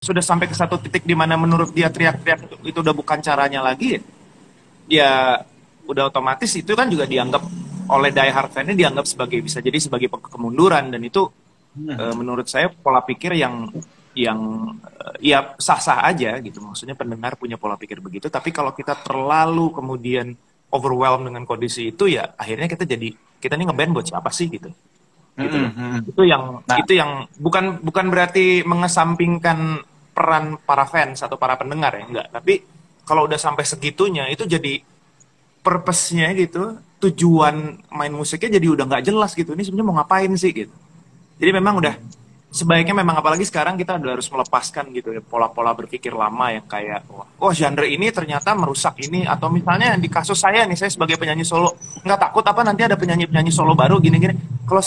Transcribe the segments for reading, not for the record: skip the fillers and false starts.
sudah sampai ke satu titik di mana menurut dia teriak-teriak itu udah bukan caranya lagi, ya udah otomatis itu kan juga dianggap oleh diehard fan-nya dianggap sebagai bisa jadi sebagai kemunduran, dan itu menurut saya pola pikir yang ya sah-sah aja gitu. Maksudnya pendengar punya pola pikir begitu, tapi kalau kita terlalu kemudian overwhelmed dengan kondisi itu, ya akhirnya kita nih ngeband buat siapa sih gitu. Gitu loh. Itu yang bukan berarti mengesampingkan peran para fans atau para pendengar ya, enggak. Tapi kalau udah sampai segitunya itu jadi purpose-nya gitu, tujuan main musiknya jadi udah nggak jelas gitu. Ini sebenarnya mau ngapain sih gitu. Jadi memang udah sebaiknya memang, apalagi sekarang kita udah harus melepaskan gitu ya pola-pola berpikir lama yang kayak oh genre ini ternyata merusak ini, atau misalnya di kasus saya nih, saya sebagai penyanyi solo nggak takut apa nanti ada penyanyi solo baru gini-gini. Kalau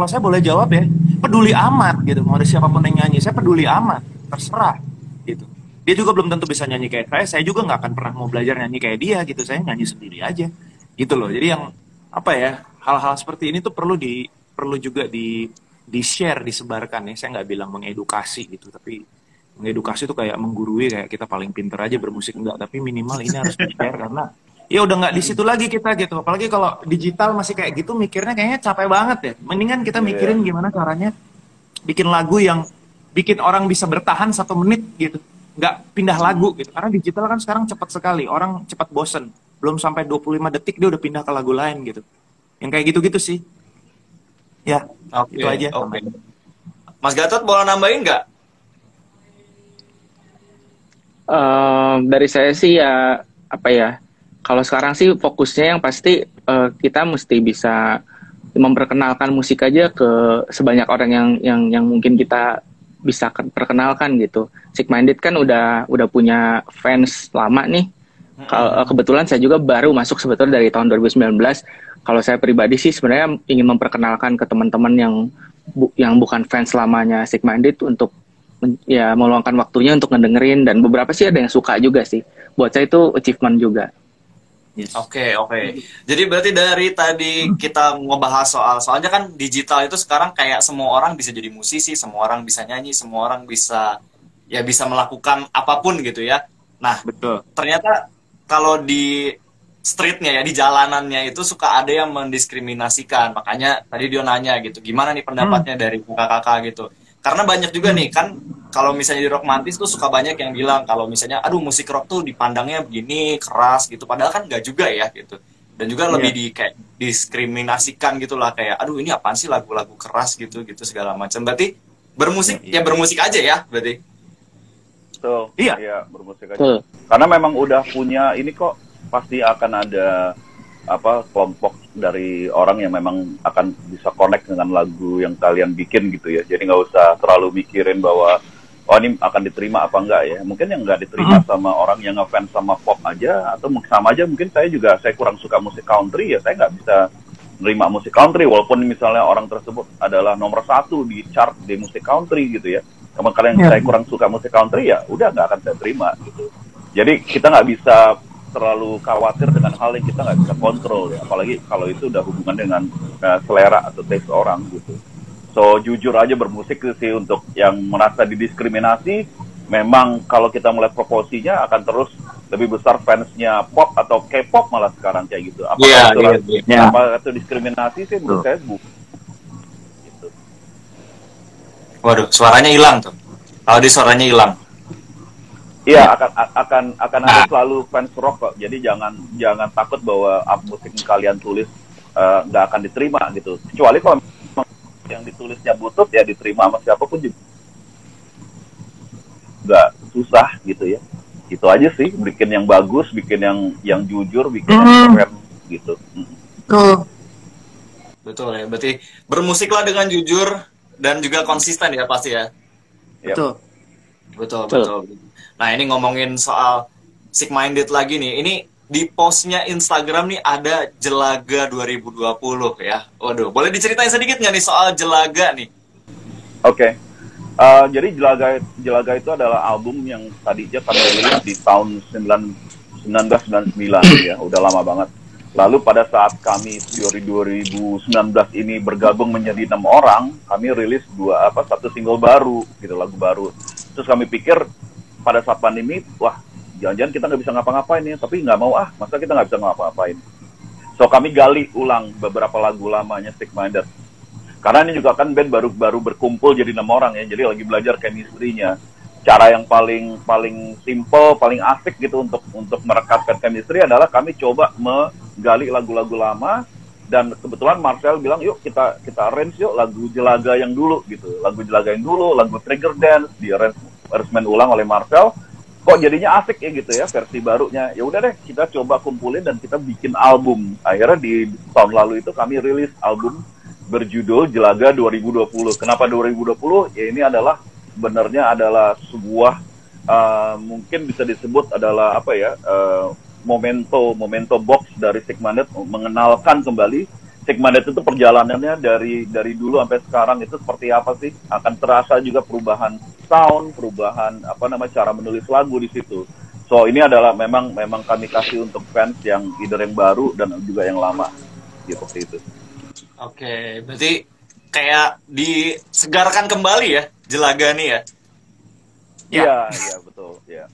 saya boleh jawab ya, peduli amat gitu, mau ada siapapun yang nyanyi saya peduli amat, terserah gitu. Dia juga belum tentu bisa nyanyi kayak saya juga nggak akan pernah mau belajar nyanyi kayak dia gitu, saya nyanyi sendiri aja gitu loh. Jadi yang apa ya, hal-hal seperti ini tuh perlu juga di share, disebarkan ya. Saya nggak bilang mengedukasi gitu, tapi mengedukasi itu kayak menggurui, kayak kita paling pinter aja bermusik, enggak, tapi minimal ini harus di share karena ya udah nggak di situ lagi kita gitu. Apalagi kalau digital masih kayak gitu, mikirnya kayaknya capek banget ya. Mendingan kita mikirin gimana caranya bikin lagu yang bikin orang bisa bertahan 1 menit gitu, nggak pindah lagu gitu. Karena digital kan sekarang cepat sekali, orang cepat bosen, belum sampai 25 detik dia udah pindah ke lagu lain gitu. Yang kayak gitu-gitu sih. Ya, itu aja. Mas Gatot boleh nambahin nggak? Dari saya sih ya, apa ya, kalau sekarang sih fokusnya yang pasti kita mesti bisa memperkenalkan musik aja ke sebanyak orang yang mungkin kita bisa perkenalkan gitu. Sick Minded kan udah punya fans lama nih. Kebetulan saya juga baru masuk sebetulnya dari tahun 2019. Kalau saya pribadi sih sebenarnya ingin memperkenalkan ke teman-teman yang bukan fans lamanya Sick Minded untuk ya meluangkan waktunya untuk ngedengerin, dan beberapa sih ada yang suka juga sih. Buat saya itu achievement juga. Yes. Oke. Jadi berarti dari tadi kita ngebahas soalnya kan digital itu sekarang kayak semua orang bisa jadi musisi, semua orang bisa nyanyi, semua orang bisa melakukan apapun gitu ya. Nah, betul. Ternyata kalau di streetnya ya, di jalanannya itu suka ada yang mendiskriminasikan. Makanya tadi dia nanya gitu, gimana nih pendapatnya dari kakak-kakak gitu. Karena banyak juga nih kan, kalau misalnya di rock mantis tuh suka banyak yang bilang kalau misalnya aduh musik rock tuh dipandangnya begini keras gitu, padahal kan nggak juga ya gitu. Dan juga lebih kayak diskriminasikan gitulah, kayak aduh ini apaan sih lagu-lagu keras gitu segala macam. Berarti bermusik ya bermusik aja ya berarti. Betul. Iya, bermusik aja. Karena memang udah punya ini kok, pasti akan ada kelompok dari orang yang memang akan bisa connect dengan lagu yang kalian bikin gitu ya. Jadi nggak usah terlalu mikirin bahwa oh ini akan diterima apa enggak ya. Mungkin yang nggak diterima sama orang yang ngefans sama pop aja, atau sama aja mungkin saya kurang suka musik country ya, saya nggak bisa nerima musik country walaupun misalnya orang tersebut adalah nomor 1 di chart di musik country gitu ya. Kalau kalian saya kurang suka musik country ya udah nggak akan saya terima gitu. Jadi kita nggak bisa terlalu khawatir dengan hal yang kita nggak bisa kontrol ya, apalagi kalau itu udah hubungan dengan selera atau taste orang gitu. So jujur aja bermusik sih, untuk yang merasa didiskriminasi, memang kalau kita melihat proporsinya akan terus lebih besar fansnya pop atau K-pop malah sekarang kayak gitu. Apa itu diskriminasi sih menurut saya gitu. Waduh, suaranya hilang tuh. Kalau di suaranya hilang. Iya, akan ada selalu fans rock kok. Jadi jangan takut bahwa musik yang kalian tulis nggak akan diterima gitu. Kecuali kalau yang ditulisnya butut ya diterima sama siapapun juga susah gitu ya. Itu aja sih, bikin yang bagus, bikin yang jujur, bikin yang keren gitu. Betul ya. Berarti bermusiklah dengan jujur dan juga konsisten ya pasti ya. Betul. Nah ini ngomongin soal Sick Minded lagi nih. Ini di postnya Instagram nih ada Jelaga 2020 ya. Waduh, boleh diceritain sedikit nggak nih soal Jelaga nih? Oke. Jadi Jelaga itu adalah album yang tadinya kami rilis di tahun 1999 ya, udah lama banget. Lalu pada saat kami 2019 ini bergabung menjadi 6 orang, kami rilis satu single baru gitu, lagu baru. Terus kami pikir pada saat pandemi, wah jangan-jangan kita nggak bisa ngapa-ngapain ya, tapi nggak mau masa kita nggak bisa ngapa-ngapain. So kami gali ulang beberapa lagu lamanya Sick Minded. Karena ini juga kan band baru berkumpul jadi 6 orang ya, jadi lagi belajar chemistry-nya. Cara yang paling simple, paling asik gitu untuk merekatkan chemistry adalah kami coba menggali lagu-lagu lama, dan kebetulan Marcel bilang yuk kita arrange yuk lagu Jelaga yang dulu gitu. Lagu Jelaga yang dulu, lagu Trigger Dance di arrangement ulang oleh Marcel. Kok jadinya asik ya gitu ya versi barunya. Ya udah deh kita coba kumpulin dan kita bikin album. Akhirnya di tahun lalu itu kami rilis album berjudul Jelaga 2020. Kenapa 2020? Ya ini adalah sebenarnya adalah sebuah mungkin bisa disebut adalah apa ya, momento box dari Sick Minded mengenalkan kembali Sick Minded itu perjalanannya dari dulu sampai sekarang itu seperti apa sih. Akan terasa juga perubahan sound, perubahan cara menulis lagu di situ. So ini adalah memang kami kasih untuk fans yang either yang baru dan juga yang lama gitu, seperti itu. Oke, berarti kayak disegarkan kembali ya Jelaga nih ya? Iya, betul. Ya.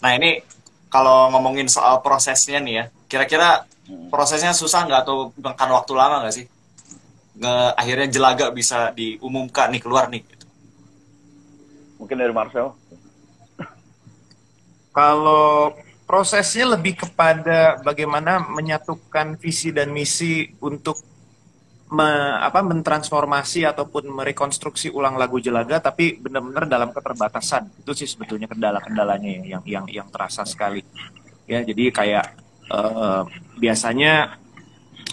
Nah ini kalau ngomongin soal prosesnya nih ya, kira-kira prosesnya susah nggak atau makan waktu lama nggak sih? Akhirnya Jelaga bisa diumumkan nih, keluar nih. Gitu. Mungkin dari Marcel? Kalau prosesnya lebih kepada bagaimana menyatukan visi dan misi untuk mentransformasi ataupun merekonstruksi ulang lagu Jelaga, tapi benar-benar dalam keterbatasan. Itu sih sebetulnya kendala-kendalanya yang terasa sekali. Ya, jadi kayak biasanya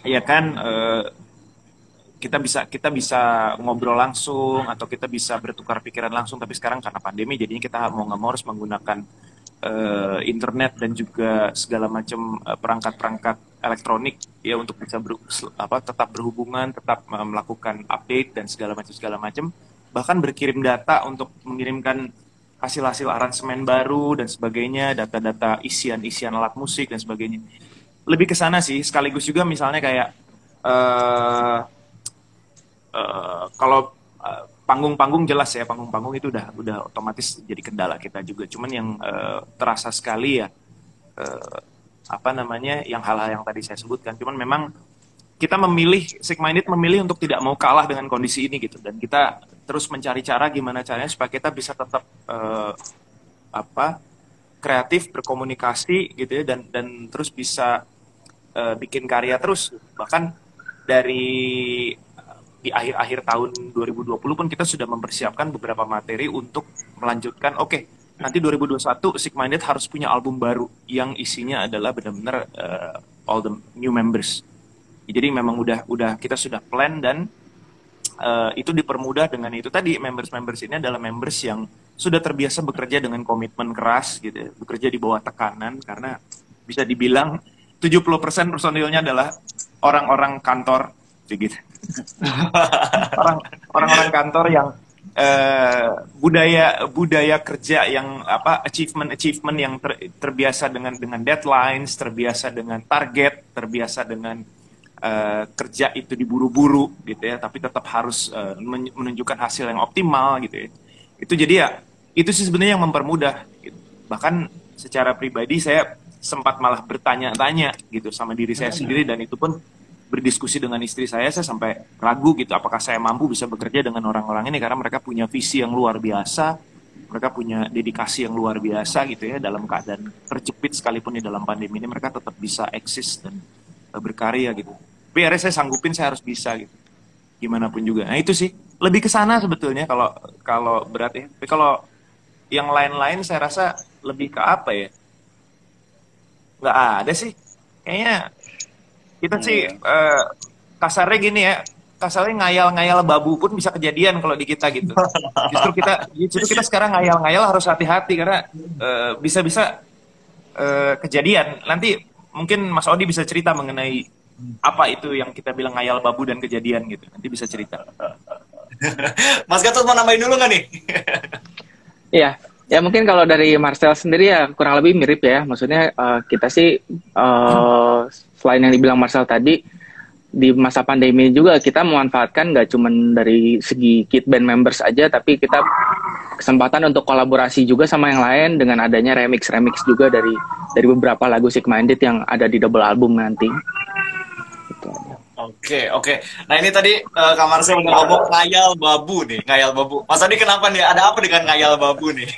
ya kan kita bisa ngobrol langsung atau kita bisa bertukar pikiran langsung, tapi sekarang karena pandemi jadinya kita mau nggak mau harus menggunakan internet dan juga segala macam perangkat-perangkat elektronik ya untuk bisa tetap berhubungan, tetap melakukan update dan segala macam, bahkan berkirim data untuk mengirimkan hasil-hasil aransemen baru dan sebagainya, data-data isian alat musik dan sebagainya. Lebih ke sana sih, sekaligus juga misalnya kayak kalau panggung-panggung jelas ya, panggung-panggung itu udah otomatis jadi kendala kita juga. Cuman yang terasa sekali ya yang hal-hal yang tadi saya sebutkan. Cuman memang kita Sick Minded memilih untuk tidak mau kalah dengan kondisi ini gitu, dan kita terus mencari cara gimana caranya supaya kita bisa tetap kreatif, berkomunikasi gitu ya, dan terus bisa bikin karya terus. Bahkan dari di akhir tahun 2020 pun kita sudah mempersiapkan beberapa materi untuk melanjutkan. Nanti 2021 Sick Minded harus punya album baru yang isinya adalah benar-benar all the new members. Jadi memang udah kita sudah plan, dan itu dipermudah dengan itu tadi, members ini adalah members yang sudah terbiasa bekerja dengan komitmen keras gitu ya, bekerja di bawah tekanan, karena bisa dibilang 70% personilnya adalah orang-orang kantor gitu. Orang-orang kantor yang budaya kerja yang achievement yang terbiasa dengan deadlines, terbiasa dengan target, terbiasa dengan kerja itu diburu-buru gitu ya, tapi tetap harus menunjukkan hasil yang optimal gitu ya. Itu jadi ya itu sih sebenarnya yang mempermudah gitu. Bahkan secara pribadi saya sempat malah bertanya-tanya gitu sama diri saya sendiri, dan itu pun berdiskusi dengan istri saya sampai ragu gitu, apakah saya mampu bisa bekerja dengan orang-orang ini, karena mereka punya visi yang luar biasa, mereka punya dedikasi yang luar biasa gitu ya, dalam keadaan terjepit sekalipun di dalam pandemi ini mereka tetap bisa eksis dan berkarya gitu. Tapi akhirnya saya sanggupin, saya harus bisa gitu, gimana pun juga. Nah itu sih lebih ke sana sebetulnya kalau berat ya. Tapi kalau yang lain-lain saya rasa lebih ke apa ya, nggak ada sih kayaknya. Kita sih kasarnya gini ya, kasarnya ngayal-ngayal babu pun bisa kejadian kalau di kita gitu. Justru kita sekarang ngayal-ngayal harus hati-hati, karena bisa-bisa kejadian. Nanti mungkin Mas Odi bisa cerita mengenai apa itu yang kita bilang ngayal babu dan kejadian gitu. Nanti bisa cerita. Mas Gatot mau nambahin dulu nggak nih? Iya. Ya mungkin kalau dari Marcel sendiri ya kurang lebih mirip ya. Maksudnya kita sih selain yang dibilang Marcel tadi, di masa pandemi juga kita memanfaatkan nggak cuma dari segi kit band members aja, tapi kita kesempatan untuk kolaborasi juga sama yang lain dengan adanya remix juga dari beberapa lagu Sick Minded yang ada di double album nanti. Gitu aja. Oke. Nah ini tadi Kak Marcel udah ngomong ngayal babu nih, ngayal babu. Mas Adi kenapa nih? Ada apa dengan ngayal babu nih?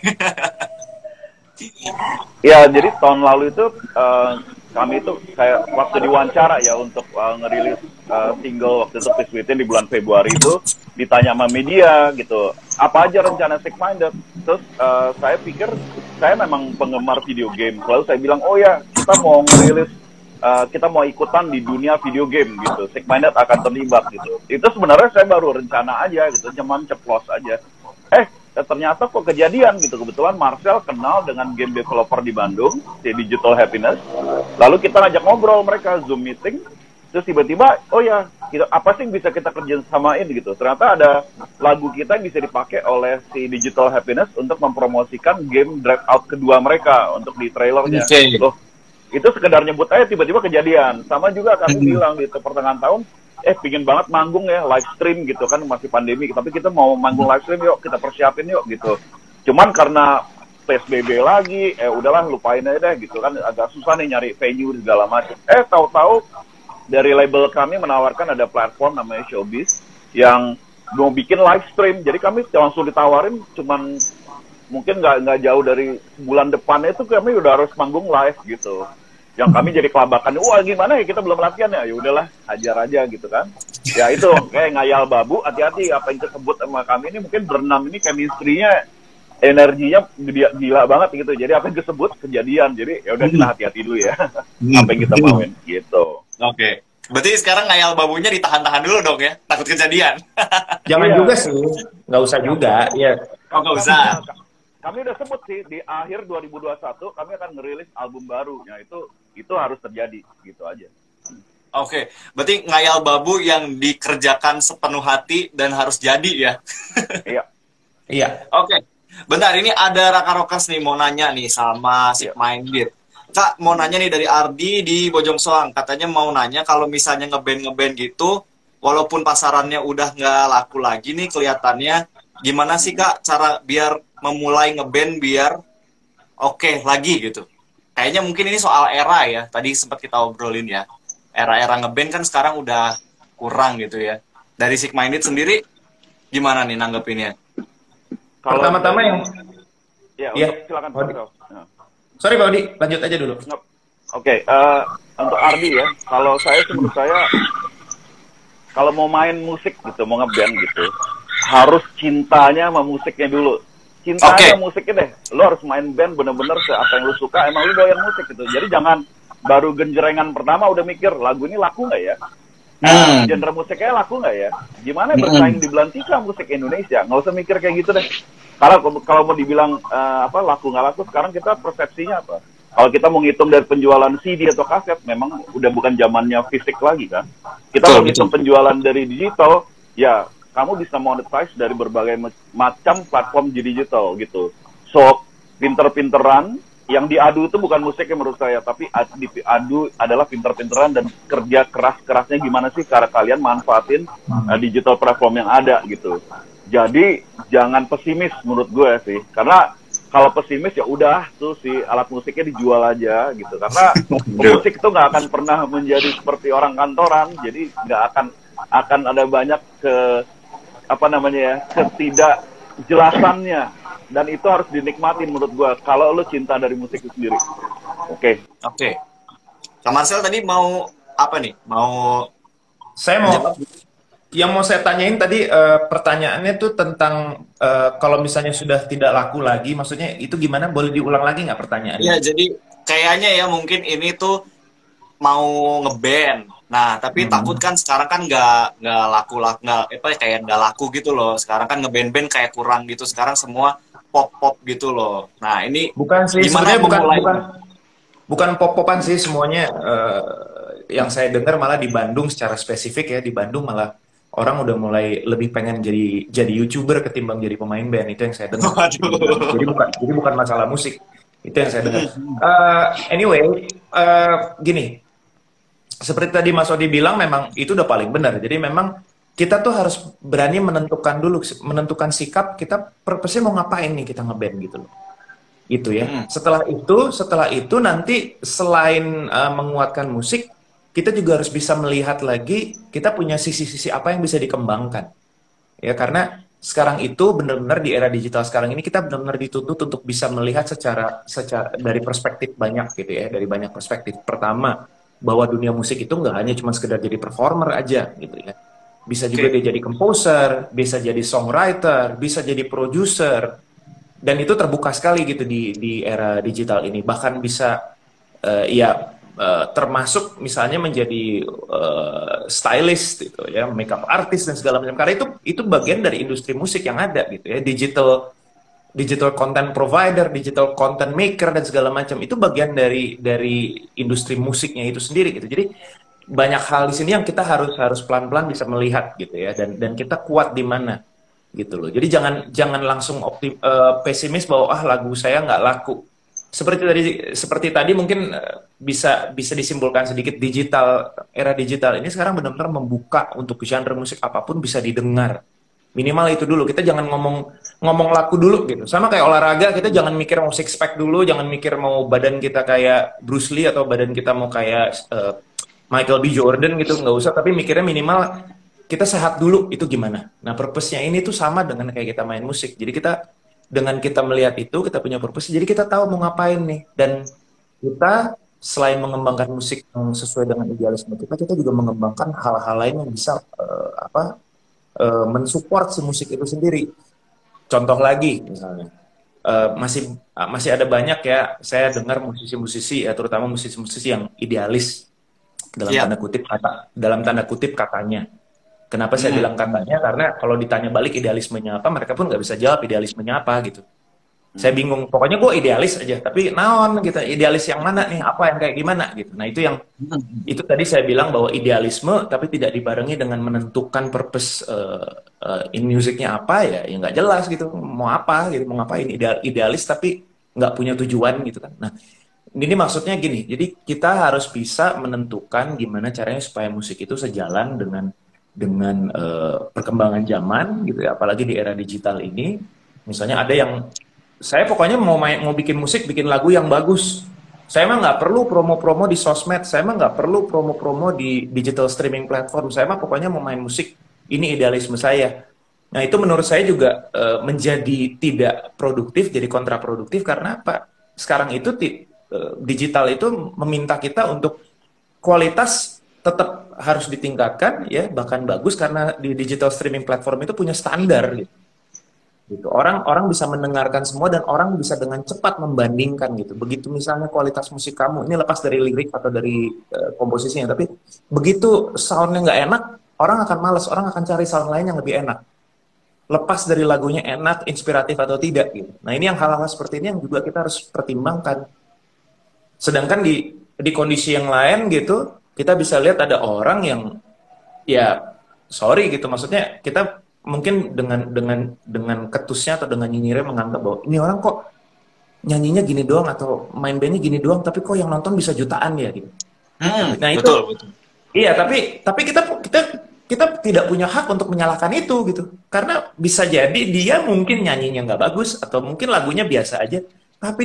Ya, jadi tahun lalu itu kami itu kayak waktu diwawancara ya untuk ngerilis single waktu itu Peace Within di bulan Februari itu ditanya sama media gitu, apa aja rencana Sick Minded. Terus saya pikir saya memang penggemar video game, lalu saya bilang oh ya kita mau ngerilis, kita mau ikutan di dunia video game gitu, Sick Minded akan terlibat gitu. Itu sebenarnya saya baru rencana aja gitu, cuman ceplos aja. Ternyata kok kejadian gitu. Kebetulan Marcel kenal dengan game developer di Bandung, di Digital Happiness. Lalu kita ngajak ngobrol mereka, Zoom meeting. Terus tiba-tiba, oh ya, apa sih yang bisa kita kerjain samain gitu. Ternyata ada lagu kita yang bisa dipakai oleh si Digital Happiness untuk mempromosikan game Drive Out kedua mereka untuk di trailernya. Loh, itu sekedar nyebut aja tiba-tiba kejadian. Sama juga kami bilang di pertengahan tahun, pingin banget manggung ya, live stream gitu kan, masih pandemi, tapi kita mau manggung live stream yuk, kita persiapin yuk gitu. Cuman karena PSBB lagi, udahlah lupain aja deh gitu kan, agak susah nih nyari venue segala macam. Tahu-tahu dari label kami menawarkan ada platform namanya Showbiz yang mau bikin live stream, jadi kami langsung ditawarin, cuman mungkin nggak jauh dari bulan depannya itu kami udah harus manggung live gitu. Yang kami jadi kelabakan, wah gimana ya kita belum latihan ya udahlah hajar aja gitu kan. Ya itu kayak ngayal babu, hati-hati apa yang disebut sama kami ini mungkin berenam ini chemistry-nya, energinya gila banget gitu, jadi apa yang disebut kejadian, jadi ya udah kita hati-hati dulu ya apa yang kita mauin gitu. Oke. Berarti sekarang ngayal babunya ditahan-tahan dulu dong ya, takut kejadian. Jangan juga sih, nggak usah juga ya. Oh, nggak usah. Kami udah sebut sih di akhir 2021 kami akan ngerilis album baru. Ya itu harus terjadi gitu aja. Oke, berarti ngayal babu yang dikerjakan sepenuh hati dan harus jadi ya. Iya. Iya. Oke. Bentar, ini ada Raka Rokas nih mau nanya nih sama Sick Minded. Kak, mau nanya nih dari Ardi di Bojong Soang. Katanya mau nanya kalau misalnya ngeband gitu, walaupun pasarannya udah nggak laku lagi nih kelihatannya, gimana sih Kak cara biar memulai ngeband biar oke lagi gitu? Kayaknya mungkin ini soal era ya. Tadi sempat kita obrolin ya. Era-era ngeband kan sekarang udah kurang gitu ya. Dari Sick Minded sendiri gimana nih nanggepinnya? Pertama-tama yang silakan. Sorry Pak Odi, lanjut aja dulu. Oke, untuk Ardi ya, kalau saya menurut saya kalau mau main musik gitu, mau ngeband gitu, harus cintanya sama musiknya dulu. Cintanya sama musiknya deh. Lo harus main band bener-bener apa yang lo suka, emang lo doyan musik gitu. Jadi jangan baru genjrengan pertama udah mikir lagu ini laku nggak ya? Genre musiknya laku nggak ya? Gimana bersaing di Belantika musik Indonesia? Nggak usah mikir kayak gitu deh. Karena kalau mau dibilang laku nggak laku, sekarang kita persepsinya apa? Kalau kita mau ngitung dari penjualan CD atau kaset, memang udah bukan zamannya fisik lagi kan. Kita mau ngitung penjualan dari digital, ya kamu bisa monetize dari berbagai macam platform di digital gitu. So, pinter-pinteran, yang diadu itu bukan musiknya menurut saya, tapi diadu adalah pinter-pinteran dan kerja keras-kerasnya gimana sih cara kalian manfaatin digital platform yang ada gitu. Jadi, jangan pesimis menurut gue sih, karena kalau pesimis ya udah tuh si alat musiknya dijual aja gitu, karena musik itu nggak akan pernah menjadi seperti orang kantoran, jadi nggak akan ada banyak ketidakjelasannya, dan itu harus dinikmatin menurut gua kalau lu cinta dari musik itu sendiri. Oke. Kak Marcel tadi mau apa nih? Yang mau saya tanyain tadi pertanyaannya tuh tentang kalau misalnya sudah tidak laku lagi, maksudnya itu gimana? Boleh diulang lagi nggak pertanyaannya? Ya, jadi kayaknya ya mungkin ini tuh mau ngeband. Nah, tapi takut kan sekarang kan nggak laku kayak nggak laku gitu loh. Sekarang kan ngeband-band kayak kurang gitu. Sekarang semua pop gitu loh. Nah, ini bukan sih, gimana bukan pop-popan sih semuanya. Yang saya dengar malah di Bandung secara spesifik ya, di Bandung malah orang udah mulai lebih pengen jadi YouTuber ketimbang jadi pemain band. Itu yang saya dengar. Jadi bukan masalah musik. Itu yang saya dengar. Anyway, gini. Seperti tadi Mas Odi bilang, memang itu udah paling benar. Jadi memang kita tuh harus berani menentukan dulu, menentukan sikap kita purpose-nya mau ngapain nih kita ngeband gitu loh. Itu ya. Setelah itu nanti selain menguatkan musik, kita juga harus bisa melihat lagi kita punya sisi-sisi apa yang bisa dikembangkan. Ya, karena sekarang itu benar-benar di era digital sekarang ini kita benar-benar dituntut untuk bisa melihat secara dari perspektif banyak gitu ya, dari banyak perspektif. Pertama, bahwa dunia musik itu nggak hanya cuma sekedar jadi performer aja gitu ya. Bisa juga dia jadi composer, bisa jadi songwriter, bisa jadi producer. Dan itu terbuka sekali gitu di era digital ini. Bahkan bisa termasuk misalnya menjadi stylist gitu ya, makeup artist dan segala macam. Karena itu bagian dari industri musik yang ada gitu ya, digital content provider, digital content maker dan segala macam. Itu bagian dari industri musiknya itu sendiri gitu. Jadi banyak hal di sini yang kita harus pelan-pelan bisa melihat gitu ya, dan kita kuat di mana gitu loh. Jadi jangan langsung pesimis bahwa lagu saya nggak laku. Seperti tadi mungkin bisa disimpulkan sedikit, era digital ini sekarang benar-benar membuka untuk genre musik apapun bisa didengar. Minimal itu dulu, kita jangan ngomong laku dulu gitu. Sama kayak olahraga, kita jangan mikir mau six pack dulu, jangan mikir mau badan kita kayak Bruce Lee atau badan kita mau kayak Michael B. Jordan gitu, nggak usah. Tapi mikirnya minimal kita sehat dulu, itu gimana. Nah, purpose-nya ini tuh sama dengan kayak kita main musik. Jadi dengan kita melihat itu, kita punya purpose, jadi kita tahu mau ngapain nih. Dan kita selain mengembangkan musik yang sesuai dengan idealisme kita juga mengembangkan hal-hal lain yang bisa mensupport si musik itu sendiri. Contoh lagi misalnya, masih ada banyak ya, saya dengar musisi-musisi ya, terutama musisi-musisi yang idealis dalam tanda kutip katanya. Kenapa saya bilang katanya? Karena kalau ditanya balik idealismenya apa, mereka pun nggak bisa jawab idealismenya apa gitu. Saya bingung. Pokoknya gue idealis aja. Tapi naon gitu, idealis yang mana nih? Apa yang kayak gimana gitu. Nah itu tadi saya bilang bahwa idealisme tapi tidak dibarengi dengan menentukan purpose in musicnya apa ya nggak jelas gitu. Mau apa gitu, mau ngapain? Idealis tapi nggak punya tujuan gitu kan. Nah ini maksudnya gini. Jadi kita harus bisa menentukan gimana caranya supaya musik itu sejalan dengan perkembangan zaman gitu ya, apalagi di era digital ini. Misalnya ada yang saya pokoknya mau bikin musik, bikin lagu yang bagus. Saya mah nggak perlu promo-promo di sosmed, saya mah nggak perlu promo-promo di digital streaming platform. Saya mah pokoknya mau main musik. Ini idealisme saya. Nah itu menurut saya juga menjadi tidak produktif, jadi kontraproduktif. Karena apa? Sekarang itu digital itu meminta kita untuk kualitas tetap harus ditingkatkan ya, bahkan bagus, karena di digital streaming platform itu punya standar gitu. Orang bisa mendengarkan semua dan orang bisa dengan cepat membandingkan gitu. Begitu misalnya kualitas musik kamu ini, lepas dari lirik atau dari komposisinya, tapi begitu soundnya nggak enak, orang akan malas, orang akan cari sound lain yang lebih enak. Lepas dari lagunya enak, inspiratif atau tidak gitu. Nah ini yang hal-hal seperti ini yang juga kita harus pertimbangkan. Sedangkan di kondisi yang lain gitu, kita bisa lihat ada orang yang ya sorry gitu, maksudnya kita mungkin dengan ketusnya atau dengan nyinyirnya menganggap bahwa ini orang kok nyanyinya gini doang atau main bandnya gini doang, tapi kok yang nonton bisa jutaan ya gitu. Nah itu betul. Iya, tapi kita tidak punya hak untuk menyalahkan itu gitu, karena bisa jadi dia mungkin nyanyinya nggak bagus atau mungkin lagunya biasa aja, tapi